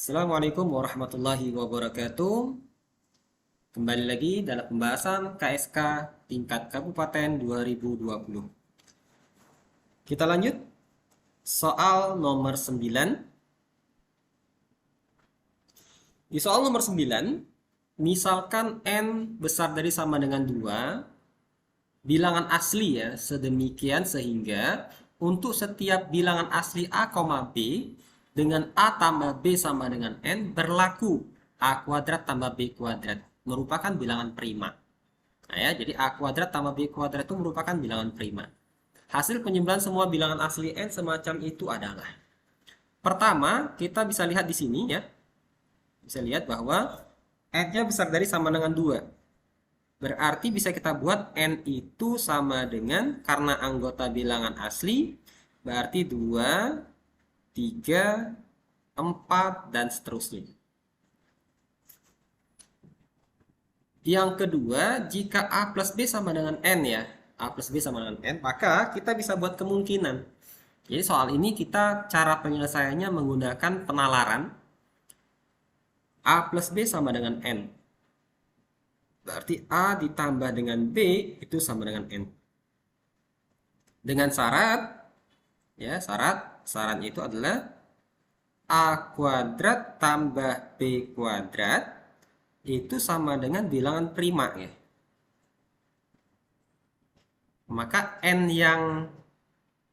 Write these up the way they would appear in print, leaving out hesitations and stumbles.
Assalamualaikum warahmatullahi wabarakatuh. Kembali lagi dalam pembahasan KSK tingkat Kabupaten 2020. Kita lanjut soal nomor 9. Di soal nomor 9, misalkan N besar dari sama dengan 2, bilangan asli ya, sedemikian sehingga untuk setiap bilangan asli A, B dengan A tambah B sama dengan N berlaku A kuadrat tambah B kuadrat merupakan bilangan prima. Nah ya, jadi A kuadrat tambah B kuadrat itu merupakan bilangan prima. Hasil penjumlahan semua bilangan asli N semacam itu adalah. Pertama, kita bisa lihat di sini ya. Bisa lihat bahwa N-nya besar dari sama dengan 2. Berarti bisa kita buat N itu sama dengan, karena anggota bilangan asli, berarti 2, 3, 4, dan seterusnya. Yang kedua, jika A plus B sama dengan N ya, A plus B sama dengan N, maka kita bisa buat kemungkinan. Jadi soal ini kita cara penyelesaiannya menggunakan penalaran. A plus B sama dengan N. Berarti A ditambah dengan B itu sama dengan N. Dengan syarat, ya syaratnya itu adalah A kuadrat tambah B kuadrat itu sama dengan bilangan prima ya. Maka N yang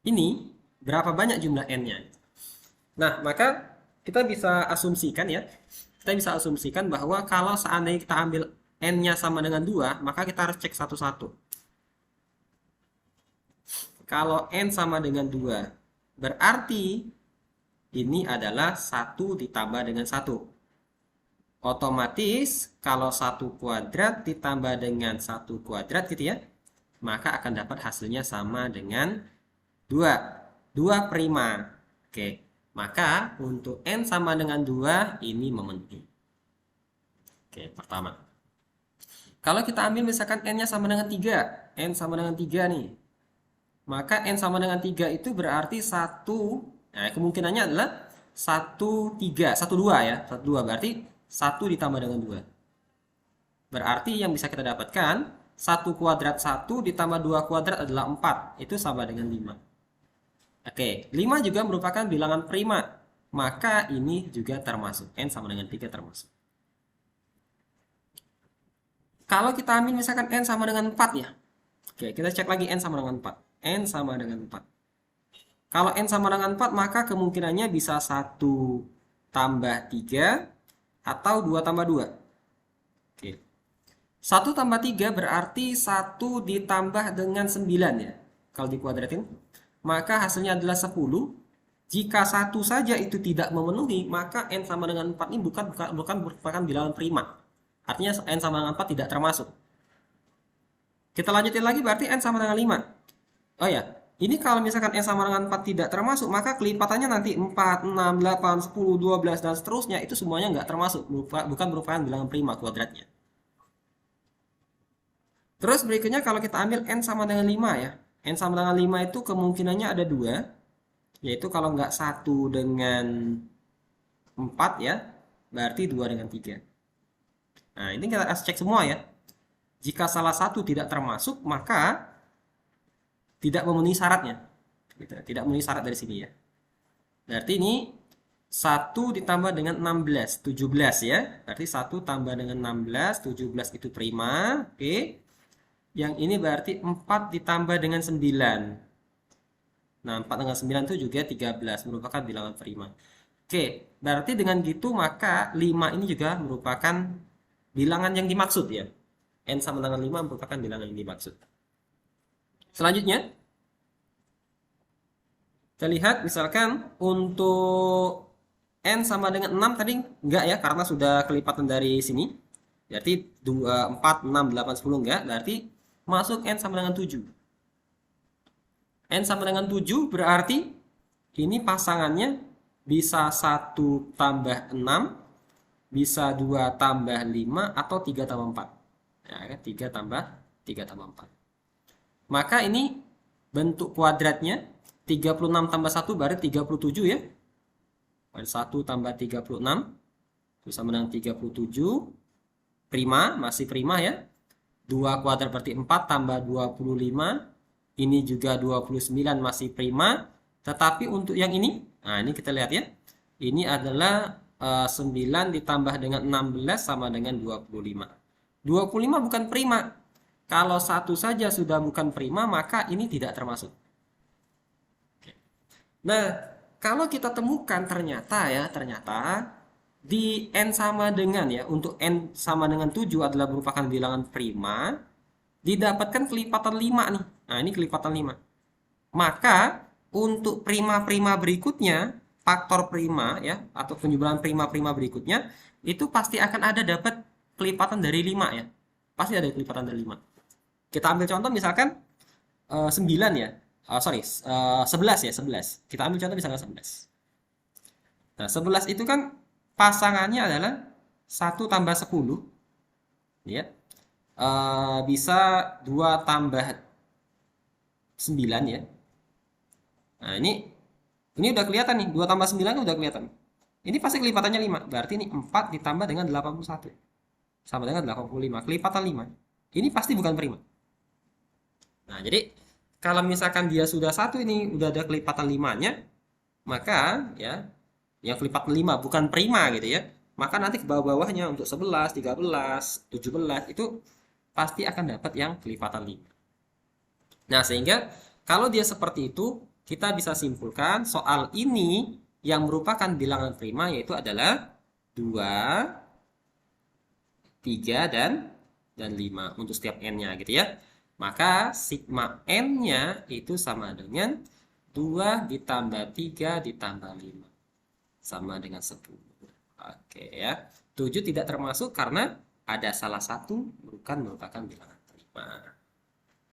ini berapa banyak jumlah N-nya? Nah, maka kita bisa asumsikan ya. Kita bisa asumsikan bahwa kalau seandainya kita ambil N-nya sama dengan 2, maka kita harus cek satu-satu. Kalau N sama dengan 2, berarti ini adalah 1 ditambah dengan 1. Otomatis kalau 1 kuadrat ditambah dengan 1 kuadrat gitu ya, maka akan dapat hasilnya sama dengan 2. 2 prima. Oke, maka untuk N sama dengan 2 ini memenuhi. Oke, pertama. Kalau kita ambil misalkan N-nya sama dengan 3, N sama dengan 3 nih. Maka N sama dengan 3 itu berarti 1, nah kemungkinannya adalah 1, 3, 1, 2 ya. 1, 2 berarti 1 ditambah dengan 2. Berarti yang bisa kita dapatkan, 1 kuadrat 1 ditambah 2 kuadrat adalah 4. Itu sama dengan 5. Oke, 5 juga merupakan bilangan prima. Maka ini juga termasuk. N sama dengan 3 termasuk. Kalau kita ambil misalkan N sama dengan 4 ya. Oke, kita cek lagi N sama dengan 4. N sama dengan 4. Kalau N sama dengan 4, maka kemungkinannya bisa 1 tambah 3 atau 2 tambah 2. Oke. 1 tambah 3 berarti 1 ditambah dengan 9 ya. Kalau dikuadratin, maka hasilnya adalah 10. Jika 1 saja itu tidak memenuhi, maka N sama dengan 4 ini bukan merupakan bilangan prima. Artinya N sama dengan 4 tidak termasuk. Kita lanjutin lagi, berarti N sama dengan 5. Oh ya, ini kalau misalkan N sama dengan 4 tidak termasuk, maka kelipatannya nanti 4, 6, 8, 10, 12, dan seterusnya itu semuanya nggak termasuk. Bukan merupakan bilangan prima kuadratnya. Terus berikutnya kalau kita ambil N sama dengan 5 ya. N sama dengan 5 itu kemungkinannya ada 2. Yaitu kalau nggak 1 dengan 4 ya, berarti 2 dengan 3. Nah, ini kita harus cek semua ya. Jika salah satu tidak termasuk, maka tidak memenuhi syaratnya. Tidak memenuhi syarat dari sini ya. Berarti ini 1 ditambah dengan 16, 17 ya. Berarti 1 tambah dengan 16, 17 itu prima. Oke. Yang ini berarti 4 ditambah dengan 9. Nah, 4 dengan 9 itu juga 13, merupakan bilangan prima. Oke, berarti dengan gitu maka 5 ini juga merupakan bilangan yang dimaksud ya. N sama dengan 5 merupakan bilangan yang dimaksud. Selanjutnya, kita lihat misalkan untuk N sama dengan 6 tadi enggak ya, karena sudah kelipatan dari sini. Berarti 2, 4, 6, 8, 10 enggak. Berarti masuk N sama dengan 7. N sama dengan 7 berarti ini pasangannya bisa 1 tambah 6, bisa 2 tambah 5, atau 3 tambah 4. Ya, 3 tambah 4. Maka ini bentuk kuadratnya 36 tambah 1 berarti 37 ya. 1 tambah 36. itu sama dengan 37 prima, masih prima ya. 2 kuadrat berarti 4 tambah 25, ini juga 29 masih prima. Tetapi untuk yang ini, nah ini kita lihat ya, ini adalah 9 ditambah dengan 16 sama dengan 25. 25 bukan prima. Kalau satu saja sudah bukan prima, maka ini tidak termasuk. Nah, kalau kita temukan ternyata di n sama dengan ya, untuk n sama dengan 7 adalah merupakan bilangan prima, didapatkan kelipatan 5 nih. Nah, ini kelipatan 5. Maka untuk prima-prima berikutnya, faktor prima ya, atau penjumlahan prima-prima berikutnya, itu pasti akan ada dapat kelipatan dari 5 ya. Pasti ada kelipatan dari 5. Kita ambil contoh misalkan 9 ya. Sorry, 11 ya, 11. Kita ambil contoh misalkan 11. Nah, 11 itu kan pasangannya adalah 1 tambah 10. Ya. Bisa 2 tambah 9 ya. Nah, ini udah kelihatan nih, 2 tambah 9 kan udah kelihatan. Ini pasti kelipatannya 5. Berarti ini 4 ditambah dengan 81. Sama dengan 85. Kelipatan 5. Ini pasti bukan prima. Nah, jadi kalau misalkan dia sudah satu ini udah ada kelipatan 5-nya, maka ya yang kelipatan 5 bukan prima gitu ya. Maka nanti ke bawah-bawahnya untuk 11, 13, 17 itu pasti akan dapat yang kelipatan 5. Nah, sehingga kalau dia seperti itu, kita bisa simpulkan soal ini yang merupakan bilangan prima yaitu adalah 2, 3, dan 5 untuk setiap n-nya gitu ya. Maka sigma n-nya itu sama dengan 2 ditambah 3 ditambah 5. Sama dengan 10. Oke ya. 7 tidak termasuk karena ada salah satu bukan merupakan bilangan prima.